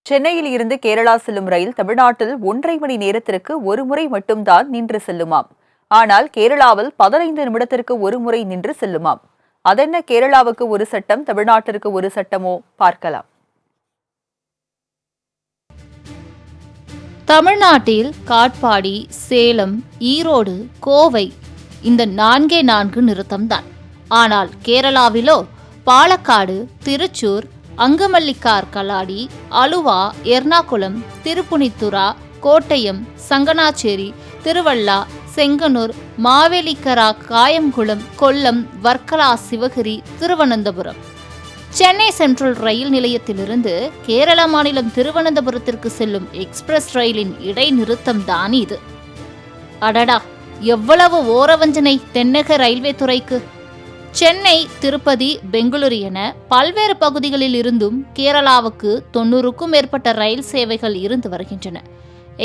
சென்னையில் இருந்து கேரளா செல்லும் ரயில் தமிழ்நாட்டில் 1.5 மணி நேரத்திற்கு ஒரு முறை மட்டும்தான் நின்று செல்லுமாம். ஆனால் கேரளாவில் 15 நிமிடத்திற்கு ஒரு முறை நின்று செல்லுமாம். அதென்ன கேரளாவுக்கு ஒரு சட்டம், தமிழ்நாட்டிற்கு ஒரு சட்டமோ? பார்க்கலாம். தமிழ்நாட்டில் காட்பாடி, சேலம், ஈரோடு, கோவை இந்த 4 நிறுத்தம்தான். ஆனால் கேரளாவிலோ பாலக்காடு, திருச்சூர், அங்கமல்லிக்கார் கலாடி, அலுவா, எர்ணாகுளம், திருப்புனித்துரா, கோட்டயம், சங்கனாச்சேரி, திருவள்ளா, செங்கனூர், மாவேலிக்கரா, காயம்குளம், கொல்லம், வர்க்கலா, சிவகிரி, திருவனந்தபுரம். சென்னை சென்ட்ரல் ரயில் நிலையத்திலிருந்து கேரள மாநிலம் திருவனந்தபுரத்திற்கு செல்லும் எக்ஸ்பிரஸ் ரயிலின் இடைநிறுத்தம் தான் இது. அடடா, எவ்வளவு ஓரவஞ்சனை தென்னக ரயில்வே துறைக்கு! சென்னை, திருப்பதி, பெங்களூரு என பல்வேறு பகுதிகளில் இருந்தும் கேரளாவுக்கு 90க்கும் மேற்பட்ட ரயில் சேவைகள் இருந்து வருகின்றன.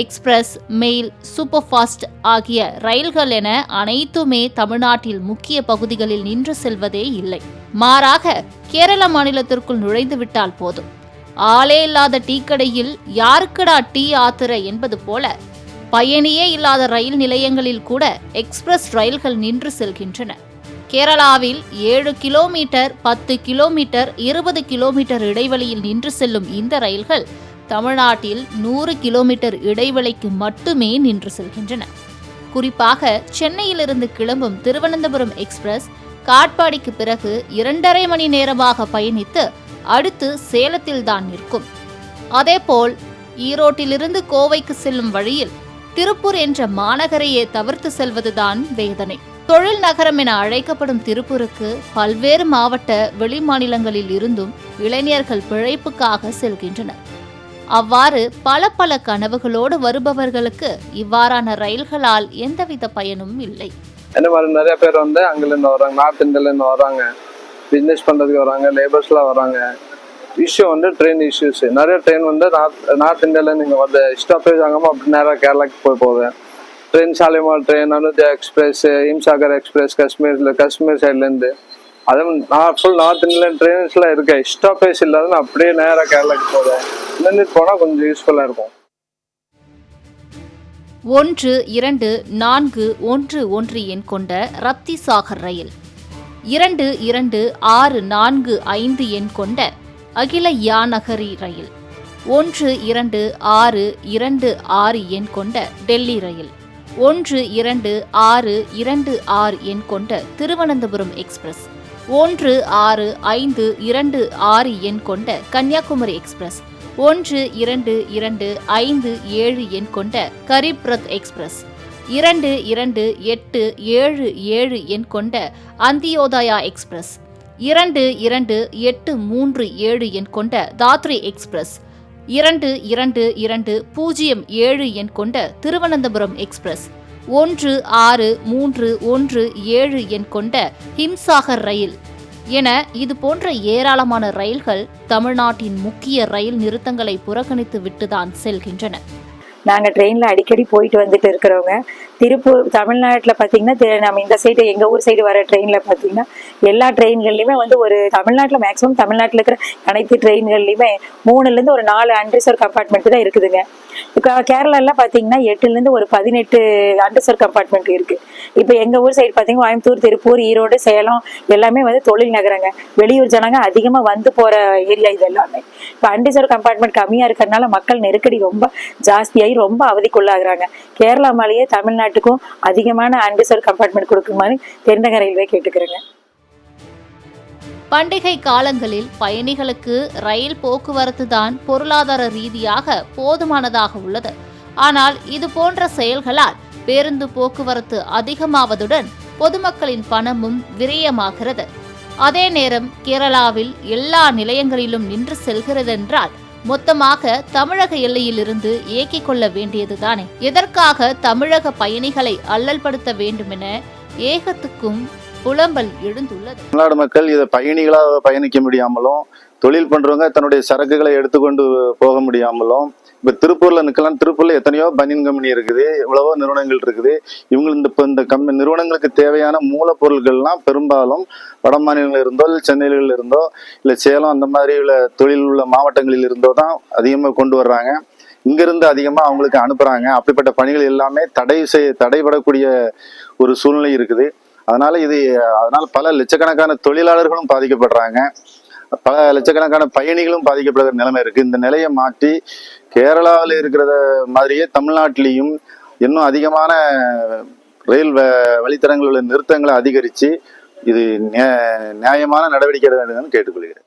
எக்ஸ்பிரஸ், மெயில், சூப்பர் ஃபாஸ்ட் ஆகிய ரயில்கள் என அனைத்துமே தமிழ்நாட்டில் முக்கிய பகுதிகளில் நின்று செல்வதே இல்லை. மாறாக கேரள மாநிலத்திற்குள் நுழைந்து விட்டால் போதும், ஆளே இல்லாத டீ கடையில் யாருக்கடா டீ ஆத்துற என்பது போல பயணியே இல்லாத ரயில் நிலையங்களில் கூட எக்ஸ்பிரஸ் ரயில்கள் நின்று செல்கின்றன. கேரளாவில் 7 கிலோமீட்டர், 10 கிலோமீட்டர், 20 கிலோமீட்டர் இடைவெளியில் நின்று செல்லும் இந்த ரயில்கள் தமிழ்நாட்டில் 100 கிலோமீட்டர் இடைவெளிக்கு மட்டுமே நின்று செல்கின்றன. குறிப்பாக சென்னையிலிருந்து கிளம்பும் திருவனந்தபுரம் எக்ஸ்பிரஸ் காட்பாடிக்கு பிறகு 2.5 மணி நேரமாக பயணித்து அடுத்து சேலத்தில்தான் நிற்கும். அதேபோல் ஈரோட்டிலிருந்து கோவைக்கு செல்லும் வழியில் திருப்பூர் என்ற மாநகரையே தவிர்த்து செல்வதுதான் வேதனை. தொழில் நகரம் என அழைக்கப்படும் திருப்பூருக்கு பல்வேறு மாவட்ட வெளிமாநிலங்களில் இருந்தும் இளைஞர்கள் பிழைப்புக்காக செல்கின்றனர். அவ்வாறு பல கனவுகளோடு வருபவர்களுக்கு இவ்வாறான ரயில்களால் எந்தவித பயனும் இல்லை. என்ன மாதிரி நிறைய பேர் அங்கிருந்து வராங்க, நார்த் இந்தியாவிலேருந்து வராங்க, பிஸ்னஸ் பண்ணுறதுக்கு வராங்க, லேபர்ஸ்லாம் வராங்க. Issue train issues. நிறைய ட்ரெயின் நார்த் இந்தியாவில் நீங்கள் வந்து ஸ்டாப்பேஜ் ஆகாமல் அப்படி நேராக கேரளாக்கு போகுது. Train Shalimar train, Anuja express, Himsagar express Kashmir சைட்லேருந்து, அதே ஃபுல் நார்த் இந்தியன் ட்ரெயின்ஸ்லாம் இருக்கு. ஸ்டாப்பேஜ் இல்லாத அப்படியே நேராக கேரளாக்கு போகுது. இந்த போனால் கொஞ்சம் யூஸ்ஃபுல்லாக இருக்கும். 1241 எண் கொண்ட ரப்தி சாகர் ரயில், 2264 எண் கொண்ட அகில யானகரி ரயில், 1226 எண் கொண்ட டெல்லி ரயில், 1226 எண் கொண்ட திருவனந்தபுரம் எக்ஸ்பிரஸ், 1626 எண் கொண்ட கன்னியாகுமரி எக்ஸ்பிரஸ், 1227 எண் கொண்ட கரீப் ரத் எக்ஸ்பிரஸ், 2287 எண் கொண்ட அந்தியோதயா எக்ஸ்பிரஸ், 2237 எண் கொண்ட தாத்ரி எக்ஸ்பிரஸ், 2207 எண் கொண்ட திருவனந்தபுரம் எக்ஸ்பிரஸ், 1617 எண் கொண்ட ஹிம்சாகர் ரயில் என இது போன்ற ஏராளமான ரயில்கள் தமிழ்நாட்டின் முக்கிய ரயில் நிறுத்தங்களை புறக்கணித்து விட்டுதான் செல்கின்றன. நாங்கள் ட்ரெயினில் அடிக்கடி போயிட்டு வந்துட்டு இருக்கிறவங்க, திருப்பூர் தமிழ்நாட்டில் பார்த்தீங்கன்னா நம்ம இந்த சைடு எங்கள் ஊர் சைடு வர ட்ரெயினில் பார்த்தீங்கன்னா எல்லா ட்ரெயின்கள்லையுமே ஒரு தமிழ்நாட்டில் மேக்ஸிமம் தமிழ்நாட்டில் இருக்கிற அனைத்து ட்ரெயின்கள்லையுமே 3லேருந்து ஒரு 4 அன்ரிசர்வ் கம்பார்ட்மெண்ட் தான் இருக்குதுங்க. இப்போ கேரளாலாம் பார்த்தீங்கன்னா 8லேருந்து ஒரு 18 அன்ரிசர்வ் கம்பார்ட்மெண்ட் இருக்குது. இப்போ எங்கள் ஊர் சைடு பார்த்தீங்கன்னா கோயம்புத்தூர், திருப்பூர், ஈரோடு, சேலம் எல்லாமே தொழில் நகரங்க. வெளியூர் ஜனங்க அதிகமாக வந்து போகிற ஏரியா இது எல்லாமே. இப்போ அன்ரிசர்வ் கம்பார்ட்மெண்ட் கம்மியாக இருக்கிறதுனால மக்கள் நெருக்கடி ரொம்ப ஜாஸ்தியாகி ரொம்ப அவதிக்குள்ளாகிறாங்க. கேரளா மேலேயே தமிழ்நாட்டுக்கும் அதிகமான அன்ரிசர்வ் கம்பார்ட்மெண்ட் கொடுக்குமாறு தென்னக ரயில்வே கேட்டுக்கிறேங்க. பண்டிகை காலங்களில் பயணிகளுக்கு ரயில் போக்குவரத்து தான் பொருளாதார ரீதியாக போதுமானதாக உள்ளது. ஆனால் இது போன்ற செயல்களால் பேருந்து போக்குவரத்து அதிகமாவதுடன் பொதுமக்களின் பணமும் விரயமாகிறது. அதே நேரம் கேரளாவில் எல்லா நிலையங்களிலும் நின்று செல்கிறதென்றால் மொத்தமாக தமிழக எல்லையிலிருந்து இயக்கிக் கொள்ள வேண்டியதுதானே? எதற்காக தமிழக பயணிகளை அல்லல்படுத்த வேண்டுமென ஏகத்துக்கும் புலம்பல் எழுந்துள்ளது. தமிழ்நாடு மக்கள் இதை பயணிகளாக பயணிக்க முடியாமலும் தொழில் பண்றவங்க தன்னுடைய சரக்குகளை எடுத்துக்கொண்டு போக முடியாமலும், இப்ப திருப்பூர்ல நிக்கலாம். திருப்பூர்ல எத்தனையோ பனியன் கம்பெனி இருக்குது, எவ்வளவோ நிறுவனங்கள் இருக்குது. இவங்க இந்த நிறுவனங்களுக்கு தேவையான மூலப்பொருட்கள்லாம் பெரும்பாலும் வட மாநிலங்களில் இருந்தோ, இல்லை சென்னையில் இருந்தோ, இல்லை சேலம் அந்த மாதிரி உள்ள தொழில் உள்ள மாவட்டங்களில் இருந்தோ தான் அதிகமாக கொண்டு வர்றாங்க. இங்கிருந்து அதிகமாக அவங்களுக்கு அனுப்புறாங்க. அப்படிப்பட்ட பணிகள் எல்லாமே தடைபடக்கூடிய ஒரு சூழ்நிலை இருக்குது. அதனால பல லட்சக்கணக்கான தொழிலாளர்களும் பாதிக்கப்படுறாங்க, பல லட்சக்கணக்கான பயணிகளும் பாதிக்கப்படுகிற நிலைமை இருக்கு. இந்த நிலையை மாற்றி கேரளாவில் இருக்கிறத மாதிரியே தமிழ்நாட்டிலையும் இன்னும் அதிகமான ரயில் வழித்தடங்களில் உள்ள நிறுத்தங்களை அதிகரித்து இது நியாயமான நடவடிக்கை எடுக்க வேண்டும் என்று கேட்டுக்கொள்கிறேன்.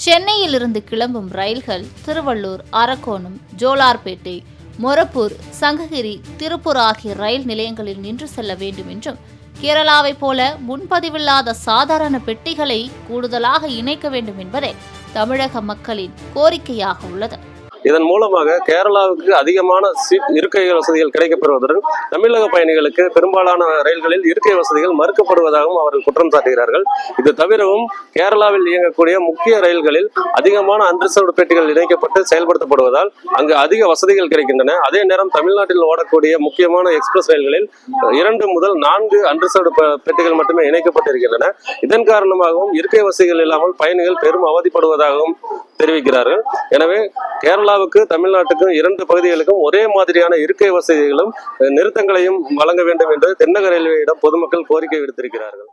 சென்னையிலிருந்து கிளம்பும் ரயில்கள் திருவள்ளூர், அரக்கோணம், ஜோலார்பேட்டை, மொரப்பூர், சங்ககிரி, திருப்பூர் ஆகிய ரயில் நிலையங்களில் நின்று செல்ல வேண்டும் என்றும், கேரளாவைப் போல முன்பதிவில்லாத சாதாரண பெட்டிகளை கூடுதலாக இணைக்க வேண்டும் என்பதே தமிழக மக்களின் கோரிக்கையாக உள்ளது. இதன் மூலமாக கேரளாவுக்கு அதிகமான இருக்கை வசதிகள் கிடைக்கப்பெறுவதுடன் தமிழக பயணிகளுக்கு பெரும்பாலான ரயில்களில் இருக்கை வசதிகள் மறுக்கப்படுவதாகவும் அவர்கள் குற்றம் சாட்டுகிறார்கள். இது தவிரவும் கேரளாவில் இயங்கக்கூடிய முக்கிய ரயில்களில் அதிகமான அன்ரிசர்வ்டு பெட்டிகள் இணைக்கப்பட்டு செயல்படுத்தப்படுவதால் அங்கு அதிக வசதிகள் கிடைக்கின்றன. அதே நேரம் தமிழ்நாட்டில் ஓடக்கூடிய முக்கியமான எக்ஸ்பிரஸ் ரயில்களில் 2 முதல் 4 அன்ரிசர்வ்டு பெட்டிகள் மட்டுமே இணைக்கப்பட்டிருக்கின்றன. இதன் காரணமாகவும் இருக்கை வசதிகள் இல்லாமல் பயணிகள் பெரும் அவதிப்படுவதாகவும் தெரிவிக்கிறார்கள். எனவே கேரளாவுக்கு தமிழ்நாட்டுக்கும் 2 பகுதிகளுக்கும் ஒரே மாதிரியான இருக்கை வசதிகளும் நிறுத்தங்களையும் வழங்க வேண்டும் என்று தென்னக ரயில்வேயிடம் பொதுமக்கள் கோரிக்கை விடுத்திருக்கிறார்கள்.